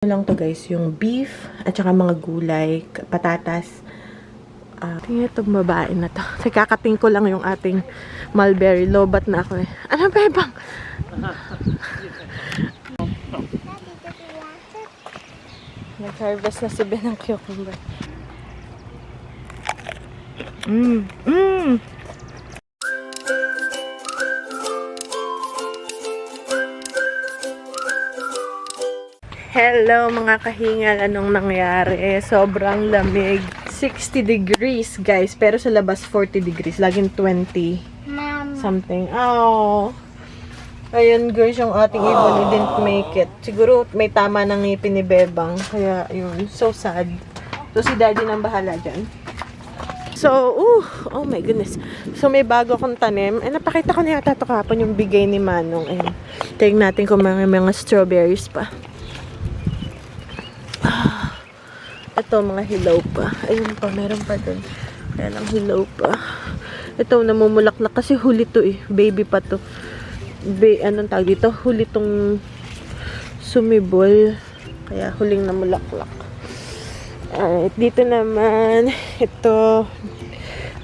Lang to guys, yung beef at saka mga gulay, patatas. Tingnan itong babae na to. Kasi kakating ko lang yung ating mulberry. Lobat na ako eh. Ano ba bang? Nag-harvest na si Ben ng cucumber. Hello mga kahingal, anong nangyari? Sobrang lamig. 60 degrees guys, pero sa labas 40 degrees. Laging 20 something. Oh. Ayun guys, yung ating ibon, he didn't make it. Siguro may tama ng ngipin ni Bebang. Kaya yun, so sad. So si daddy nang bahala dyan. So, oh my goodness. So may bago akong tanim. Napakita ko na yata ito kahapon yung bigay ni Manong. Ayun. Tingnan natin kung mga strawberries pa. Ito, mga hilaw pa. Ayun pa, meron pa dun. Kaya lang hilaw pa. Ito, namumulaklak kasi huli to eh. Baby pa to. Anong tawag dito? Huli tong sumibol. Kaya huling namulaklak. Alright, dito naman. Ito.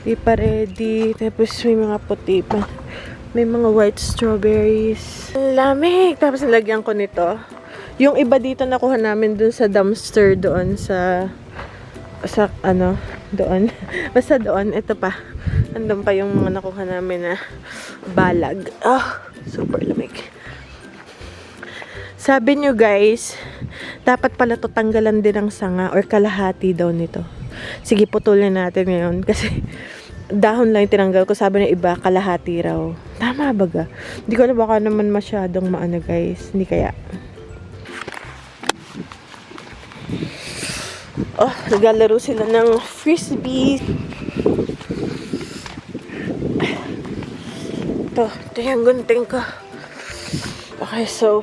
Di pa ready. Tapos may mga puti pa. May mga white strawberries. Lamig. Tapos nilagyan ko nito. Yung iba dito nakuha namin dun sa dumpster doon sa ano, doon. Basta doon, ito pa. Andun pa yung mga nakuha namin na balag. Super lamig. Sabi nyo guys, dapat pala to tanggalan din ng sanga or kalahati daw nito. Sige, putulin natin ngayon kasi dahon lang yung tinanggal ko. Sabi ng iba, kalahati raw. Tama ba ga? Hindi ko alam, baka naman masyadong maano guys. Hindi kaya. Naglalaro sila ng frisbee. Ito yung gunting ko. Okay, so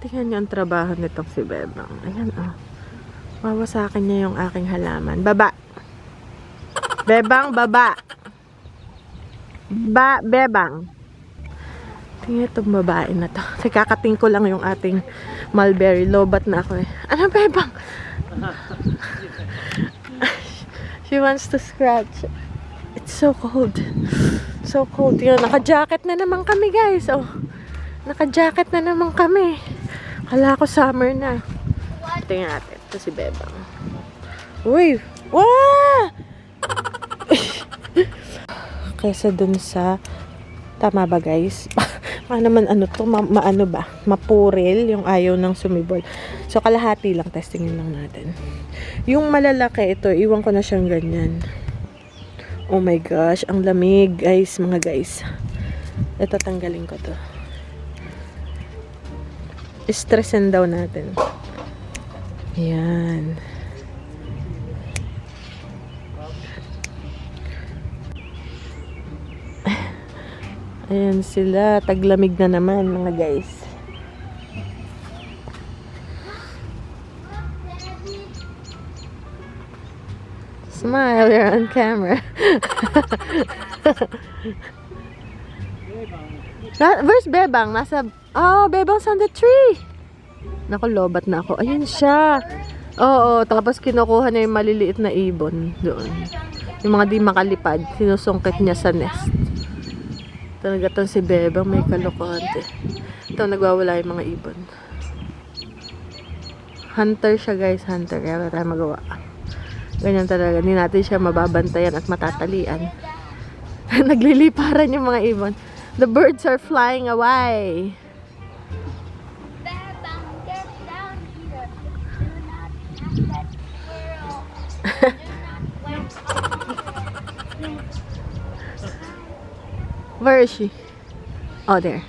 tingnan nyo ang trabaho nitong si Bebang. Ayan, wawasakin niya yung aking halaman. Baba! Bebang, baba! Bebang! Tingnan itong babae na to. Kasi kakating ko lang yung ating mulberry. Lobat na ako eh. Ano, Bebang? She wants to scratch. It's so cold. So cold. Yun, naka-jacket na naman kami guys. Naka-jacket na naman kami. Kala ko summer na. Tingnan natin. Ito si Bebang. Uy! Wah! Kaysa dun sa tama ba guys? Naman ano to, maano ba? Mapuril yung ayaw ng sumibol. So kalahati lang, testingin lang natin. Yung malalaki ito, iwan ko na siyang ganyan. Oh my gosh, ang lamig guys, mga guys. Ito tanggalin ko to. Stressin daw natin. Ayan. Ayan sila, taglamig na naman mga guys. Smile, you're on camera. Where's Bebang? Bebang's on the tree. Naku, lobat na ako. Ayun siya. Oo, tapos kinukuha niya yung maliliit na ibon doon. Yung mga di makalipad, sinusungkit niya sa nest. Talaga to si Bebang, may kalokohan. Ito, nagwawala yung mga ibon. Hunter siya guys, hunter. Kaya wala tayo magawa. Ganyan talaga. Hindi natin siya mababantayan at matatalian. Nagliliparan yung mga ibon. The birds are flying away. Bebang, get down here. Do not touch that squirrel. Where is she? Oh, there.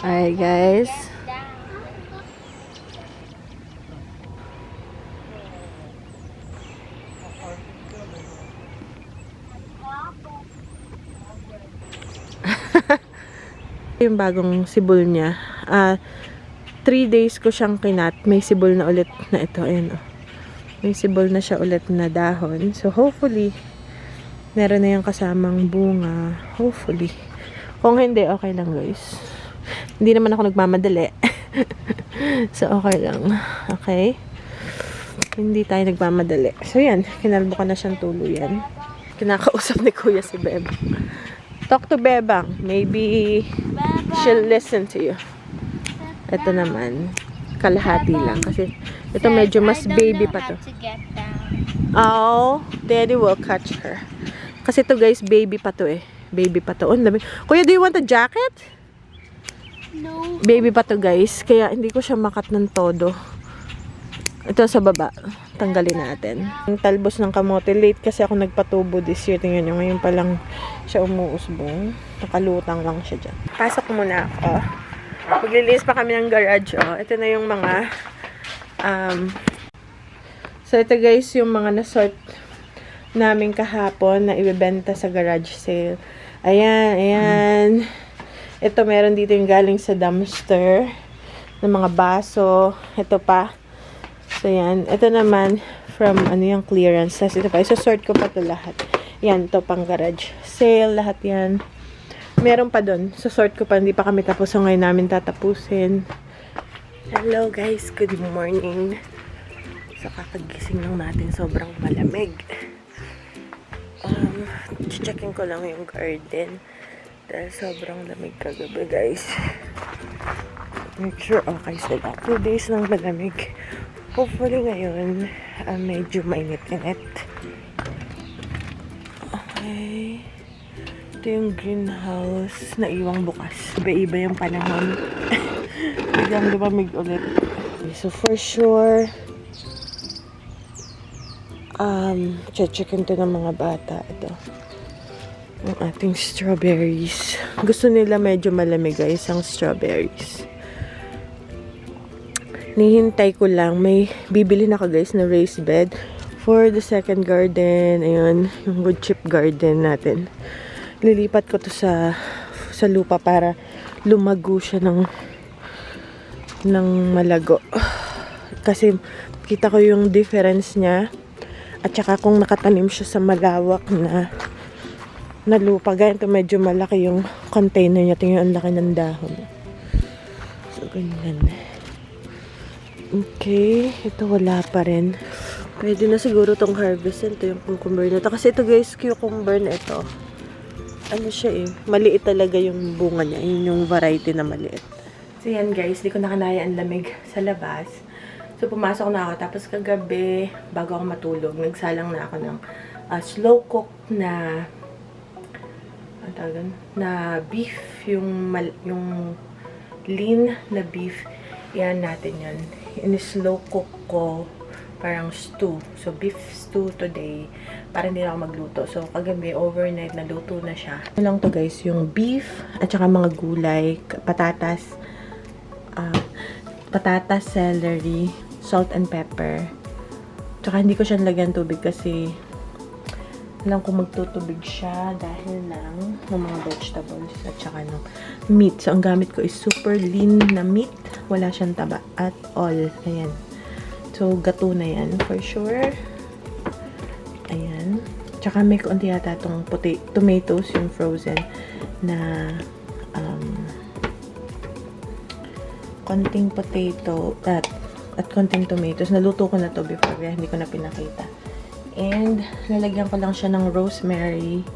Alright guys. Yung bagong sibol niya. 3 days ko siyang kinat. May sibol na ulit na ito. Ayan, May sibol na siya ulit na dahon. So hopefully Meron na yung kasamang bunga. Hopefully. Kung hindi, okay lang guys. Hindi naman ako nagmamadali. So, okay lang. Okay? Hindi tayo nagmamadali. So, yan. Kinalbo ko na siyang tuluyan. Kinakausap ni Kuya si Bebang. Talk to Bebang. Maybe she'll listen to you. Ito naman. Kalahati lang. Kasi ito medyo mas baby pa to. To get down. Oh, Daddy will catch her. Kasi to guys, baby pa to eh. Baby pa to. Oh, dami. Kuya, do you want a jacket? No. Baby pa to guys. Kaya hindi ko siya makat ng todo. Ito sa baba. Tanggalin natin. Ang talbos ng kamote. Late kasi ako nagpatubo this year. Tingnan nyo. Ngayon pa lang siya umuusbong. Nakalutang lang siya dyan. Pasok muna ako. Maglilinis pa kami ng garage. Oh. Ito na yung mga so ito guys yung mga nasort namin kahapon na ibebenta sa garage sale. Ayan, ayan. Ito meron dito yung galing sa dumpster ng mga baso. Ito pa. So yan. Ito naman from ano yung clearance. Tapos ito pa. Isosort ko pa ito lahat. Yan. Ito pang garage sale. Lahat yan. Meron pa doon. Sort ko pa. Hindi pa kami tapos. So ngayon namin tatapusin. Hello guys. Good morning. So kakagising lang natin. Sobrang malamig. Checking ko lang yung garden. Dahil sobrang lamig kagabi guys. Make sure okay sila. 2 days lang malamig. Hopefully ngayon medyo mainit-init. Okay. Ito yung greenhouse na iwang bukas. Iba-iba yung panahon. Biglang lumamig ulit. Okay, so for sure checkin to ng mga bata. Ito ang ating strawberries. Gusto nila medyo malamig guys ang strawberries. Nihintay ko lang. May bibili na ako guys na raised bed for the second garden. Ayun, yung wood chip garden natin. Lilipat ko to sa lupa para lumago siya ng malago. Kasi kita ko yung difference niya. At saka kung nakatanim siya sa malawak na lupa. Ganito medyo malaki yung container niya. Tingnan ang laki ng dahon. So, ganyan. Okay. Ito wala pa rin. Pwede na siguro tong harvest. Ito yung cucumber na ito. Kasi ito guys, cucumber na ito. Ano siya eh. Maliit talaga yung bunga niya. Yun yung variety na maliit. So yan guys, di ko nakanaya ang lamig sa labas. So pumasok na ako. Tapos kagabi, bago ako matulog, nagsalang na ako ng slow cook na na beef, yung lean na beef. Yan natin yan. In-slow cook ko parang stew. So beef stew today para hindi na ako magluto. So kagabi overnight naluto na siya. Ito lang to guys, yung beef at saka mga gulay, patatas, celery, salt and pepper. Tsaka hindi ko siya nilagyan tubig kasi alam ko magtutubig siya dahil ng mga vegetables at saka ng meat. So, ang gamit ko is super lean na meat. Wala siyang taba at all. Ayan. So, gato na yan for sure. Ayan. Tsaka may konti yata itong tomatoes, yung frozen na konting potato at konting tomatoes. Naluto ko na to before kaya hindi ko na pinakita. And, lalagyan ko lang siya ng rosemary,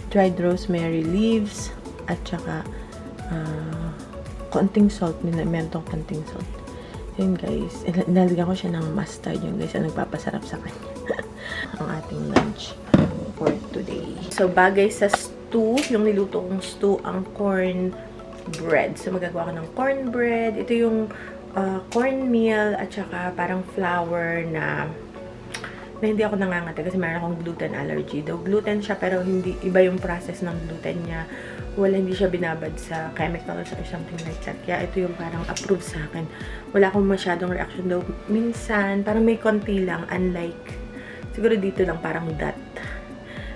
dried rosemary leaves, at saka, konting salt. Meron tong konting salt. Yun guys. Lalagyan ko siya ng mustard. Yun guys, ang nagpapasarap sa kanya. Ang ating lunch for today. So, bagay sa stew, yung niluto kong stew, ang corn bread. So, magagawa ko ng corn bread. Ito yung cornmeal, at saka parang flour na hindi ako nangangati kasi meron akong gluten allergy. Though gluten siya pero hindi iba yung process ng gluten niya. Hindi siya binabad sa chemicals or something like that. Kaya ito yung parang approved sa akin. Wala akong masyadong reaction though. Minsan, parang may konti lang. Unlike, siguro dito lang parang that.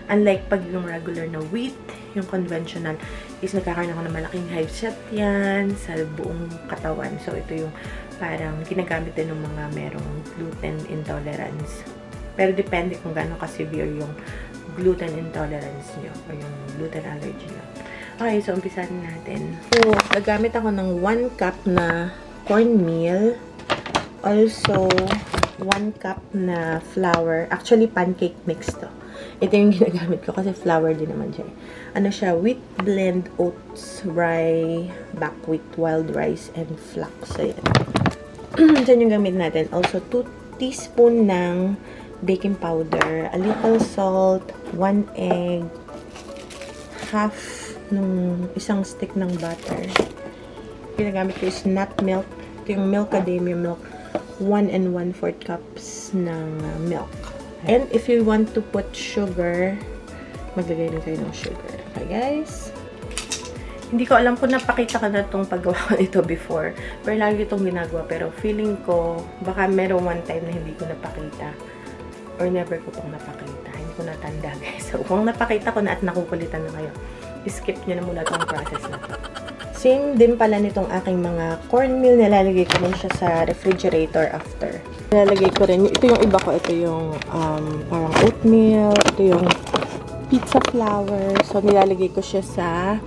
Unlike pag yung regular na wheat, yung conventional, is nagkakaroon ako ng malaking hive set yan sa buong katawan. So, ito yung parang ginagamit din ng mga merong gluten intolerance. Pero depende kung gaano ka-severe yung gluten intolerance nyo o yung gluten allergy nyo. Okay, so umpisahan natin. So, gagamit ako ng 1 cup na cornmeal. Also, 1 cup na flour. Actually, pancake mix to. Ito yung ginagamit ko kasi flour din naman siya. Ano siya? Wheat blend oats, rye, buckwheat, wild rice, and flax. So, yan. So, yung gamit natin. Also, 2 teaspoon ng baking powder, a little salt, 1 egg, half ng isang stick ng butter. Ginagamit ko is nut milk. Ito yung Milkademia milk. 1 1/4 cups ng milk. And if you want to put sugar, maglagay na kayo ng sugar. Okay, guys? Hindi ko alam kung napakita ka na itong paggawa ko nito before. Pero lagi itong ginagawa. Pero feeling ko, baka meron one time na hindi ko napakita. Or never ko pong napakita. Hindi ko natanda, guys. So, kung napakita ko na at nakukulitan na kayo, skip nyo na muna itong process na ito. Same din pala nitong aking mga cornmeal. Nilalagay ko rin siya sa refrigerator after. Nilalagay ko rin. Ito yung iba ko. Ito yung parang oatmeal. Ito yung pizza flour. So, nilalagay ko siya sa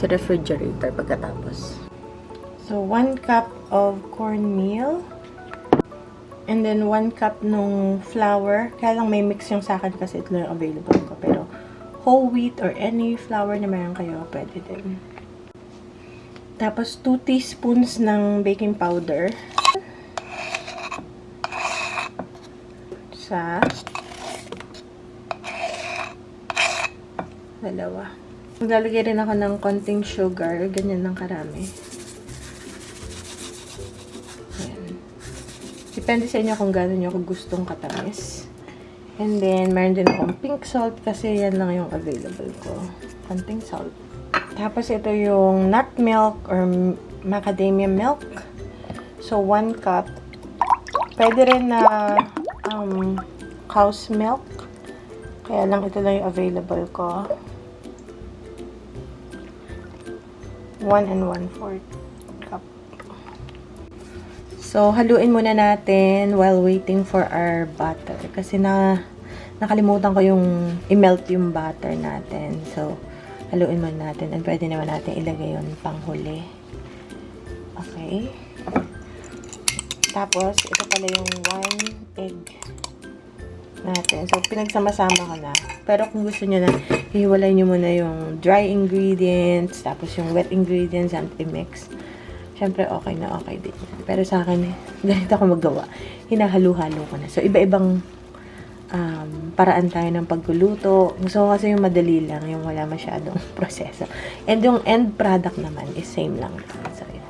refrigerator pagkatapos. So, 1 cup of cornmeal. And then, 1 cup nung flour. Kaya lang may mix yung sa akin kasi ito lang yung available ko. Pero, whole wheat or any flour na meron kayo, pwede din. Tapos, 2 teaspoons ng baking powder. Sa dalawa. Maglalagay rin ako ng konting sugar. Ganyan lang karami. Ayan. Depende sa inyo kung gano'n nyo ako gustong katamis. And then, meron din akong pink salt kasi yan lang yung available ko. Konting salt. Tapos, ito yung nut milk or macadamia milk. So, 1 cup. Pwede rin na cow's milk. Kaya lang, ito lang yung available ko. 1 1/4 cup. So, haluin muna natin while waiting for our butter. Kasi nakalimutan ko yung i-melt yung butter natin. So, haluin muna natin. And pwede naman natin ilagay yun panghuli. Okay. Tapos, ito pala yung 1 egg natin. So, pinagsama-sama ko na. Pero kung gusto nyo na, hiwalay nyo muna yung dry ingredients, tapos yung wet ingredients, and i-mix. Syempre, okay na okay din. Pero sa akin, ganito ako magawa. Hinahalo-halo ko na. So, iba-ibang paraan tayo ng pagluluto. Gusto ko kasi yung madali lang, yung wala masyadong proseso. And yung end product naman is same lang. So, yun.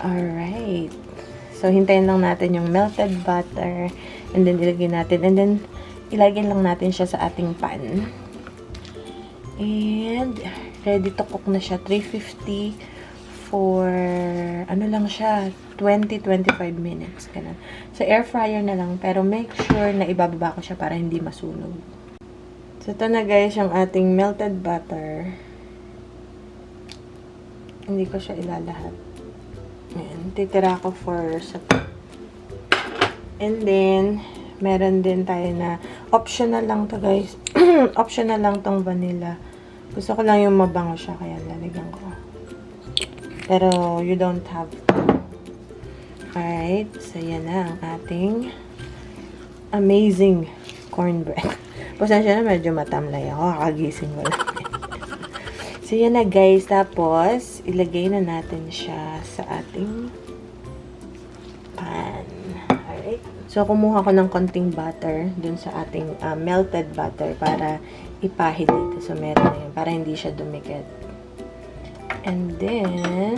Alright. So, hintayin lang natin yung melted butter. And then, ilagay natin. And then, ilagay lang natin siya sa ating pan. And, ready to cook na siya. 350 for, ano lang siya, 20-25 minutes. Ganun. Sa air fryer na lang. Pero, make sure na ibababa ko siya para hindi masunog. So, ito na guys, yung ating melted butter. Hindi ko siya ilalahat. Ayan, titira ko for sa and then, meron din tayo na optional lang to guys. Optional lang tong vanilla. Gusto ko lang yung mabango siya, kaya lalagyan ko. Pero, you don't have to. Alright, so yan na ang ating amazing cornbread. Pasensya na, medyo matamlay ako. Kakagising mo lang. So, yan na guys. Tapos, ilagay na natin siya sa ating pan. Alright. So, kumuha ko ng konting butter dun sa ating melted butter para ipahid dito. So, meron na yun. Para hindi siya dumikit. And then,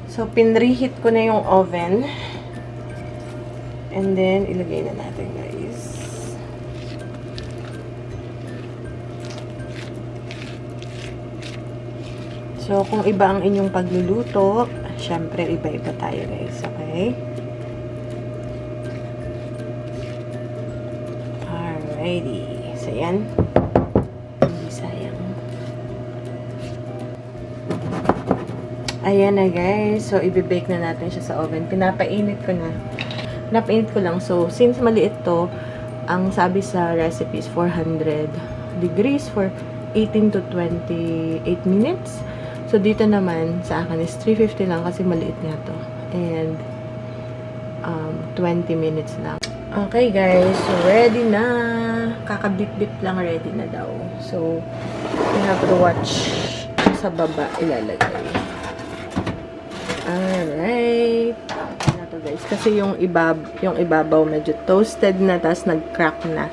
so, pinreheat ko na yung oven. And then, ilagay na natin guys. So, kung iba ang inyong pagluluto, syempre, iba-iba tayo guys. Okay? Alrighty. So, yan. Hindi sayang. Ayan na guys. So, ibibake na natin siya sa oven. Pinapainit ko na. Pinapainit ko lang. So, since maliit to, ang sabi sa recipe is 400 degrees for 18 to 28 minutes. So, dito naman, sa akin is 350 lang kasi maliit nga to. And, 20 minutes lang. Okay, guys. So, ready na. Kakabit-bit lang, ready na daw. So, you have to watch sa baba ilalagay. Alright. Ano to, guys? Kasi yung ibabaw medyo toasted na, tapos nag-crack na.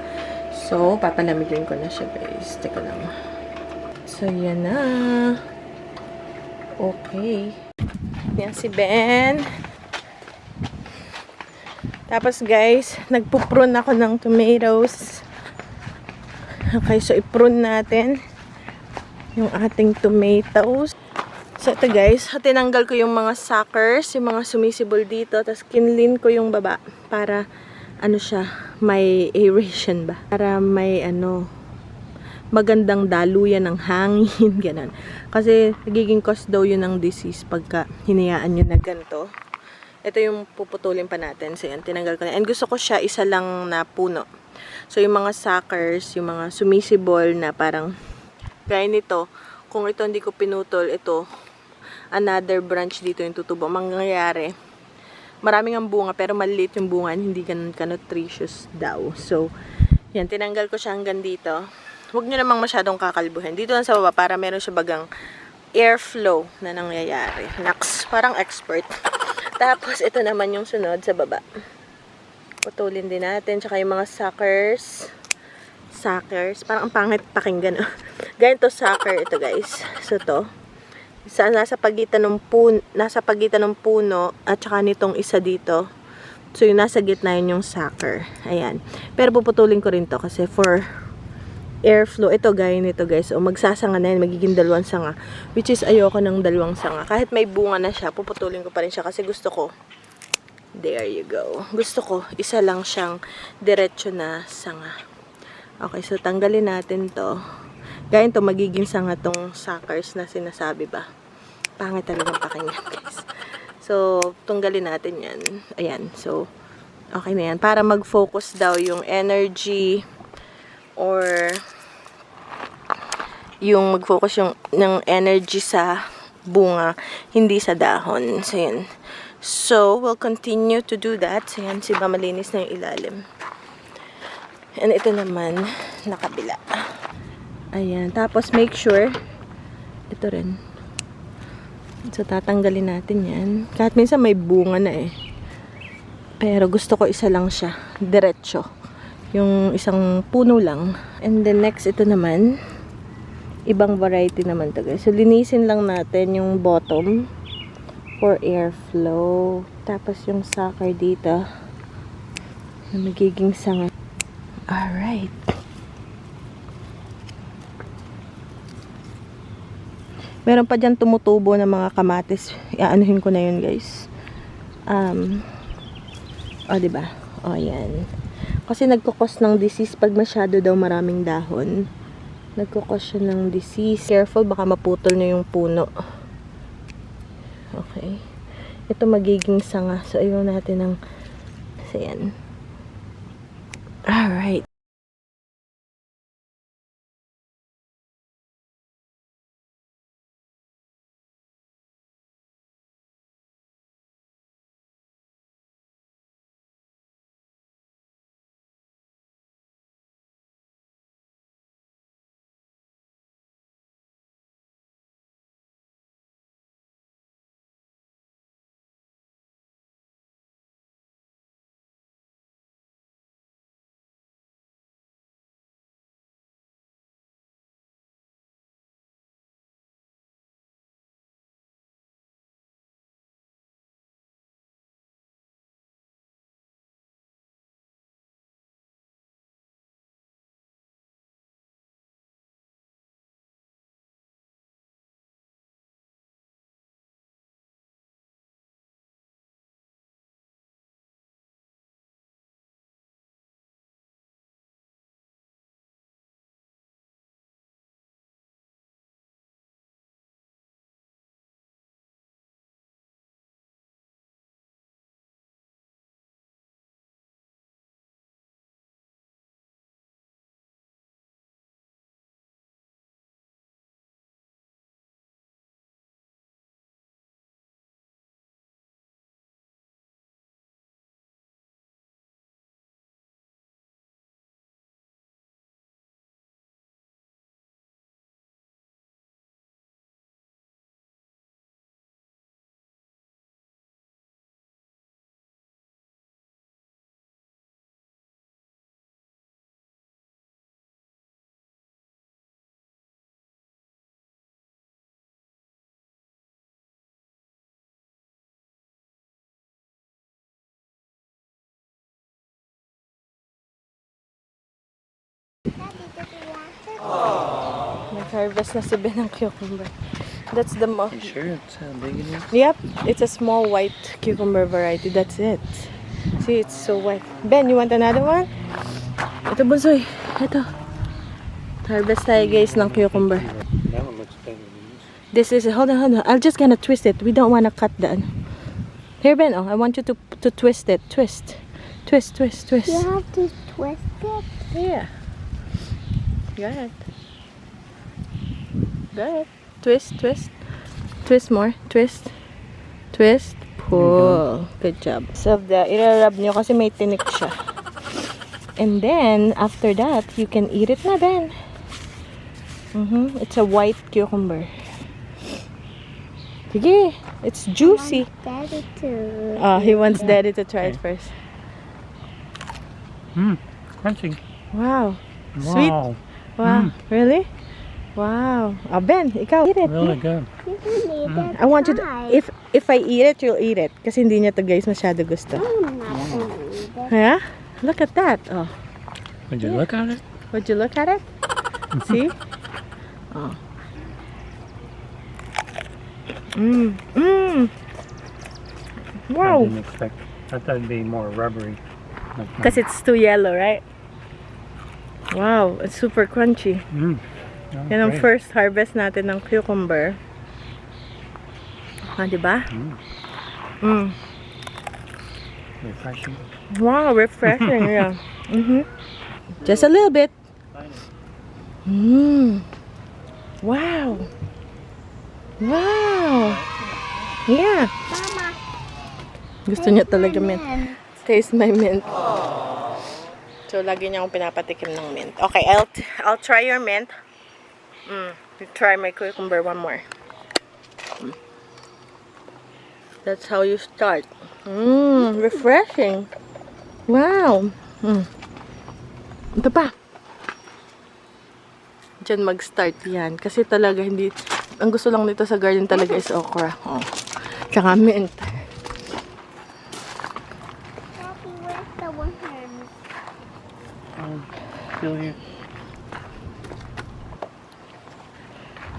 So, papalamigin ko na siya, guys. Teka lang. So, yan na. Okay. Yan si Ben. Tapos, guys, nagpuprune ako ng tomatoes. Okay, so i-prune natin yung ating tomatoes. So, ito, guys. Tinanggal ko yung mga suckers, yung mga sumisibol dito. Tapos, kinlin ko yung baba para, ano siya, may aeration ba? Para may, magandang daluyan ng hangin, ganun. Kasi, nagiging cause daw yun ng disease pagka hinayaan nyo na ganito. Ito yung puputulin pa natin. So, yan, tinanggal ko na. And gusto ko siya isa lang na puno. So, yung mga suckers, yung mga sumisibol na parang, gaya nito, kung ito hindi ko pinutol, ito, another branch dito yung tutubo. Mangyayari, maraming ang bunga, pero maliit yung bunga, hindi ganun ka-nutritious daw. So, yan, tinanggal ko siya hanggang dito. Huwag nyo namang masyadong kakalbuhin. Dito lang sa baba, para meron siya bagang airflow na nangyayari. Naks, parang expert. Tapos, ito naman yung sunod sa baba. Putulin din natin. Tsaka yung mga suckers. Suckers. Parang ang pangit pakinggan. Ganito sucker ito, guys. So, to. Nasa pagitan ng puno at saka nitong isa dito. So, yung nasa gitna yun yung sucker. Ayan. Pero puputulin ko rin to kasi for airflow. Ito, gaya nito, guys. O, magsasanga na yan. Magiging dalawang sanga. Which is, ayoko ng dalawang sanga. Kahit may bunga na siya, puputulin ko pa rin siya kasi gusto ko. There you go. Gusto ko, isa lang siyang diretso na sanga. Okay, so tanggalin natin to. Gaya to, magiging sanga tong suckers na sinasabi ba. Pangit talagang pakinggan, guys. So, tanggalin natin yan. Ayan. So, okay na yan. Para mag-focus daw yung energy or yung mag-focus ng energy sa bunga, hindi sa dahon. So, yan. So, we'll continue to do that. So, yan. Siba malinis na yung ilalim. And ito naman, nakabila. Ayan. Tapos, make sure, ito rin. So, tatanggalin natin yan. Kahit minsan may bunga na eh. Pero gusto ko isa lang siya. Diretso. Yung isang puno lang. And then next, ito naman. Ibang variety naman to, guys. So, linisin lang natin yung bottom for airflow. Tapos yung sucker dito. Na magiging sanga. Alright. Meron pa dyan tumutubo ng mga kamatis. Iaanuhin ko na yun, guys. Diba? Yan. Kasi nagkukos ng disease pag masyado daw maraming dahon. Nagkukos siya ng disease. Careful, baka maputol na yung puno. Okay. Ito magiging sanga. So, ayaw natin ng... So, yan. Alright. Nag-harvest na si Ben ng cucumber. That's the most. You sure it's big enough? Yep, it's a small white cucumber variety. That's it. See, it's so white. Ben, you want another one? Ito, Bunsoy. Ito. Harvest tayo, guys, ng cucumber. That one looks better than this. This is, hold on. I'm just gonna twist it. We don't wanna cut the, here, Ben, I want you to twist it. Twist. Twist. You have to twist it. Yeah. Good. Good. Twist. Twist more. Twist. Pull. Good job. So, irarab nyo kasi may tinik siya. And then, after that, you can eat it na, Ben. It's a white cucumber. Sige. It's juicy. Daddy too. Oh, he wants Daddy to try it first. Crunchy. Wow. Sweet. Wow. Really? Wow. Oh, Ben, ikaw eat it. Really good. You can eat it. I want you to, pie. if I eat it, you'll eat it. Kasi hindi niya to, guys, masyado gusto. I'm not gonna eat it. Yeah? Look at that. Oh. Would you look at it? Would you look at it? See? Oh. I Wow. didn't expect. I thought it'd be more rubbery. Like that. Because it's too yellow, right? Wow, it's super crunchy. Oh, Yan ang great. first harvest natin ng cucumber. Ah, diba? Refreshing. Wow, refreshing, yeah. Just a little bit. Wow. Wow. Yeah. Mama, Gusto niya talaga mint. mint. Taste my mint. So, lagi niya akong pinapatikim ng mint. Okay, I'll try your mint. Try my cucumber one more. That's how you start. Refreshing. Wow. Ito pa. Diyan mag-start yan. Kasi talaga hindi, ang gusto lang nito sa garden talaga is okra. Oh. Tsaka mint. Daddy, where's the worms? Still here.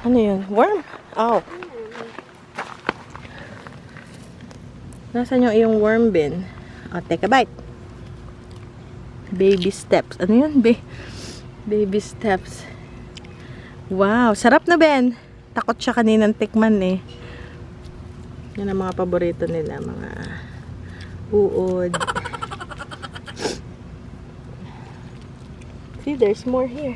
Ano yun? Worm? Oh. Nasaan yung iyong worm bin? Oh, take a bite. Baby steps. Ano yun? Baby steps. Wow. Sarap na, Ben. Takot siya kaninang tikman eh. Yan ang mga paborito nila. Mga uod. See, there's more here.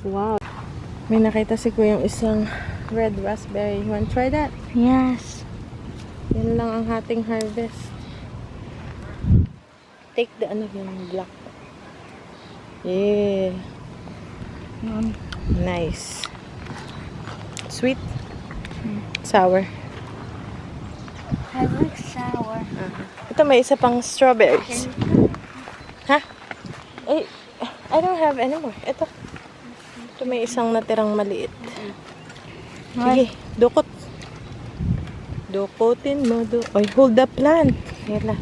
Wow. May nakita si Kuya yung isang red raspberry. You want to try that? Yes. Yan lang ang ating harvest. Take the ano yung black. Yeah. Nice. Sweet. Sour. I like sour. Ito may isa pang strawberries. Ha? Eh, I don't have any more. Ito. Ito may isang natirang maliit. Sige, dukot. Dukutin mo. Oy, hold the plant. Hila.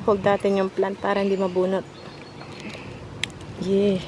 Hold natin yung plant para hindi mabunot. Yeah.